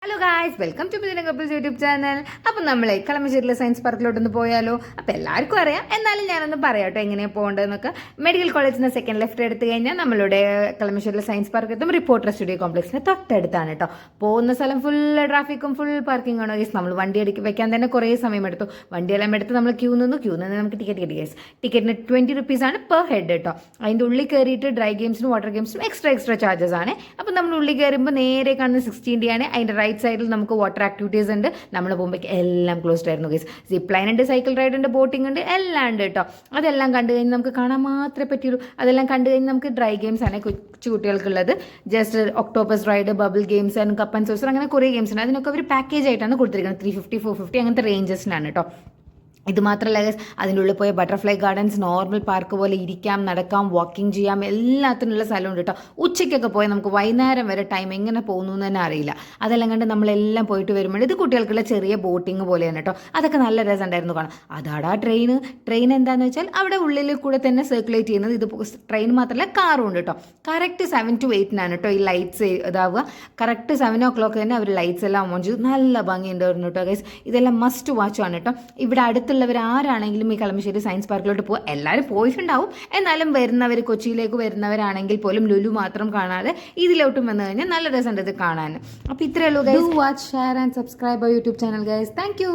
Hello guys, welcome to Mithuna couples YouTube channel. അപ്പം നമ്മളെ കളമശ്ശേരിയിലെ science പാർക്കിലോട്ടൊന്ന് പോയാലോ? അപ്പം എല്ലാവർക്കും അറിയാം, എന്നാലും ഞാനൊന്ന് പറയാട്ടോ എങ്ങനെയാണ് പോകേണ്ടതെന്നൊക്കെ. മെഡിക്കൽ കോളേജിന് സെക്കൻഡ് ലെഫ്റ്റ് എടുത്തു കഴിഞ്ഞാൽ നമ്മളുടെ കളമശ്ശേരിയിലെ സയൻസ് പാർക്ക് എത്തും. റിപ്പോർട്ടർ സ്റ്റുഡിയോ കോംപ്ലക്സിന് തൊട്ടടുത്താണ് കേട്ടോ. പോകുന്ന സ്ഥലം ഫുൾ ട്രാഫിക്കും ഫുൾ പാർക്കിംഗ് ആണ് ഗൈസ്. നമ്മൾ വണ്ടി വെക്കാൻ തന്നെ കുറേ സമയമെടുത്തു. വണ്ടിയെല്ലാം എടുത്ത് നമ്മൾ ക്യൂ നിന്ന് നമുക്ക് ടിക്കറ്റ് കിട്ടി ഗൈസ്. ടിക്കറ്റിന് 20 rupees പെർ ഹെഡ് കേട്ടോ. അതിൻ്റെ ഉള്ളിൽ കയറിയിട്ട് ഡ്രൈ ഗെയിംസിനും വാട്ടർ ഗെയിംസിനും എക്സ്ട്രാ ചാർജസ് ആണ്. അപ്പം നമ്മൾ ഉള്ളിൽ കയറുമ്പോൾ നേരെ കാണുന്ന 16D ആണ്. അതിൻ്റെ റൈറ്റ് സൈഡിൽ നമുക്ക് വാട്ടർ ആക്ടിവിറ്റീസ് ഉണ്ട്. നമ്മൾ പോകുമ്പോഴേക്ക് എല്ലാം ക്ലോസ്ഡ് ആയിരുന്നു ഗൈസ്. സിപ്പ് ലൈൻ ഉണ്ട്, സൈക്കിൾ റൈഡ് ഉണ്ട്, ബോട്ടിംഗ് ഉണ്ട്, എല്ലാം ഉണ്ട് കേട്ടോ. അതെല്ലാം കണ്ടു കഴിഞ്ഞ് നമുക്ക് കാണാൻ മാത്രമേ പറ്റുള്ളൂ. അതെല്ലാം കണ്ടു കഴിഞ്ഞ് നമുക്ക് ഡ്രൈ ഗെയിംസ് ആണ് കൊച്ചു കുട്ടികൾക്കുള്ളത്. Just octopus ride, bubble games and cup and saucer, അങ്ങനെ കുറേ ഗെയിംസ് ഉണ്ട്. അതിനൊക്കെ ഒരു പാക്കേജ് ആയിട്ടാണ് കൊടുത്തിരിക്കുന്നത്. 350, 450 അങ്ങനത്തെ റേഞ്ചസിനാണ് കേട്ടോ. ഇത് മാത്രമല്ല ഗൈസ്, അതിൻ്റെ ഉള്ളിൽ പോയ ബട്ടർഫ്ലൈ ഗാർഡൻസ് നോർമൽ പാർക്ക് പോലെ ഇരിക്കാം, നടക്കാം, വാക്കിംഗ് ചെയ്യാം, എല്ലാത്തിനുള്ള സ്ഥലമുണ്ട് കേട്ടോ. ഉച്ചയ്ക്കൊക്കെ പോയി നമുക്ക് വൈകുന്നേരം വരെ ടൈം എങ്ങനെ പോകുന്നു എന്ന് തന്നെ അറിയില്ല. അതെല്ലാം കണ്ട് നമ്മളെല്ലാം പോയിട്ട് വരുമ്പോൾ ഇത് കുട്ടികൾക്കുള്ള ചെറിയ ബോട്ടിങ് പോലെയാണ് കേട്ടോ. അതൊക്കെ നല്ല രസമുണ്ടായിരുന്നു കാണാം. അതാടാ ട്രെയിൻ എന്താണെന്ന് വെച്ചാൽ അവിടെ ഉള്ളിൽ കൂടെ തന്നെ സർക്കുലേറ്റ് ചെയ്യുന്നത്. ഇത് ട്രെയിൻ മാത്രമല്ല കാറും ഉണ്ട് കേട്ടോ. കറക്റ്റ് 7 to 8 കേട്ടോ ഈ ലൈറ്റ്സ് ഇതാവുക. കറക്റ്റ് 7 o'clock തന്നെ അവർ ലൈറ്റ്സ് എല്ലാം ഓൺ ചെയ്തു. നല്ല ഭംഗിയുണ്ടായിരുന്നു കേട്ടോ ഗൈസ്. ഇതെല്ലാം മസ്റ്റ് വാച്ച് ആണ് കേട്ടോ. ഇവിടെ ആരാണെങ്കിലും ഈ കളമശ്ശേരി സയൻസ് പാർക്കിലോട്ട് പോകുക, എല്ലാവരും പോയിട്ടുണ്ടാവും. എന്നാലും കൊച്ചിയിലേക്ക് വരുന്നവരാണെങ്കിൽ പോലും ലുലു മാത്രം കാണാതെ ഇതിലോട്ടും വന്നു കഴിഞ്ഞാൽ നല്ല രസമുണ്ട് ഇത് കാണാൻ. അപ്പോൾ ഇത്രയേ ഉള്ളൂ guys. Do watch, share and subscribe our YouTube channel guys. Thank U.